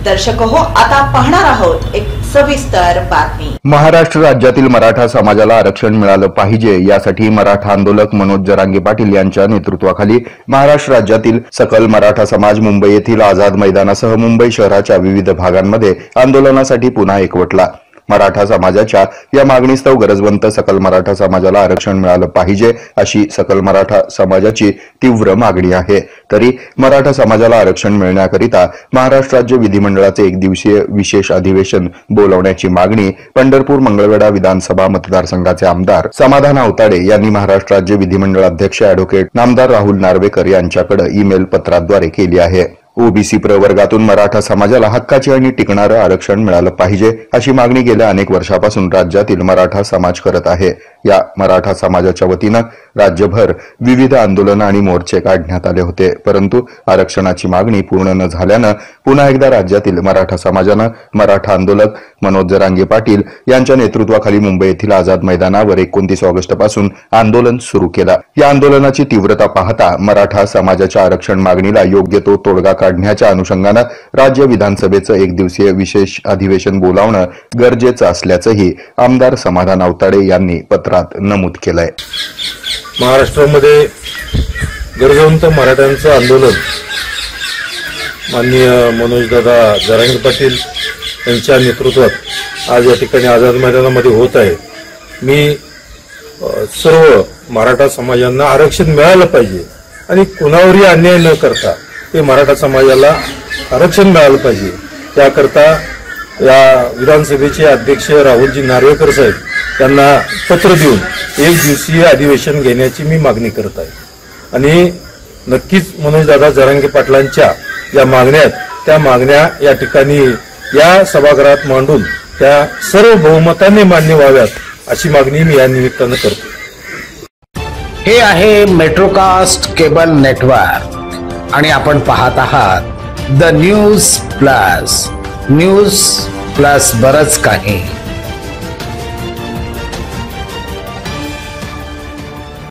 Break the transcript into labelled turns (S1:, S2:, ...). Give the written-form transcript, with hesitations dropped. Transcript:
S1: दर्शक हो, आता पाहणार आहोत एक सविस्तर बातमी।
S2: महाराष्ट्र राज्यातील मराठा समाजाला आरक्षण मिळालं पाहिजे यासाठी मराठा आंदोलक मनोज जरांगे पाटील यांच्या नेतृत्वाखाली महाराष्ट्र राज्यातील सकल मराठा समाज मुंबई येथील आझाद मैदानासह मुंबई शहराच्या विविध भागांमध्ये आंदोलनासाठी पुन्हा एकवटला। मराठा समाजाच्या या मागणीस्तव गरजवंत सकल मराठा समाजाला आरक्षण मिळालं पाहिजे अशी सकल मराठा समाजाची तीव्र मागणी आहे। तरी मराठा समाजाला आरक्षण मिळण्याकरिता महाराष्ट्र राज्य विधिमंडळाचे एक दिवसीय विशेष अधिवेशन बोलावण्याची मागणी पंढरपूर मंगळवेढा विधानसभा मतदारसंघाचे आमदार समाधान आवताडे यांनी महाराष्ट्र राज्य विधिमंडळ अध्यक्ष ॲडव्होकेट नामदार राहुल नार्वेकर यांच्याकडे ईमेल पत्राद्वारे केली आहे। ओबीसी प्रवर्गातून मराठा समाजाला हक्काचे आणि टिकणारं आरक्षण मिळालं पाहिजे अशी मागणी गेल्या अनेक वर्षापासून राज्यातील मराठा समाज करत आहे। या मराठा समाजाच्या वतीनं राज्यभर विविध आंदोलन आणि मोर्चे काढण्यात आले होते, परंतु आरक्षणाची मागणी पूर्ण न झाल्यानं पुन्हा एकदा राज्यातील मराठा समाजानं मराठा आंदोलक मनोज जरांगे पाटील यांच्या नेतृत्वाखाली मुंबई येथील आझाद मैदानावर 29 ऑगस्ट पासून आंदोलन सुरू केलं। या आंदोलनाची तीव्रता पाहता मराठा समाजाच्या आरक्षण मागणीला योग्य तो तोडगा काढण्याच्या अनुषंगानं राज्य विधानसभेचं एक दिवसीय विशेष अधिवेशन बोलावणं गरजेचं असल्याचंही आमदार समाधान आवताडे यांनी पत्रात नमूद केलंय।
S3: महाराष्ट्रामध्ये गरजवंत मराठ्यांचं आंदोलन माननीय मनोजदादा जरांगे पाटील यांच्या नेतृत्वात आज या ठिकाणी आझाद मैदानामध्ये होत आहे। मी सर्व मराठा समाजांना आरक्षण मिळालं पाहिजे आणि कुणावरही अन्याय न करता ते मराठा समाजाला आरक्षण मिळालं पाहिजे त्याकरता या विधानसभेचे अध्यक्ष राहुलजी नार्वेकर साहेब यांना पत्र देऊन एक दिवसीय अधिवेशन घेण्याची मी मागणी करत आहे आणि नक्कीच मनोजदादा जरांगे पाटलांच्या या मागण्या या ठिकाणी या सभागृहात मांडून त्या सर्व बहुमताने मान्य व्हाव्यात अशी मागणी मी या निमित्तानं करतो।
S4: हे आहे मेट्रोकास्ट केबल नेटवर्क आणि आपण पाहत आहात द न्यूज प्लस बरच काही।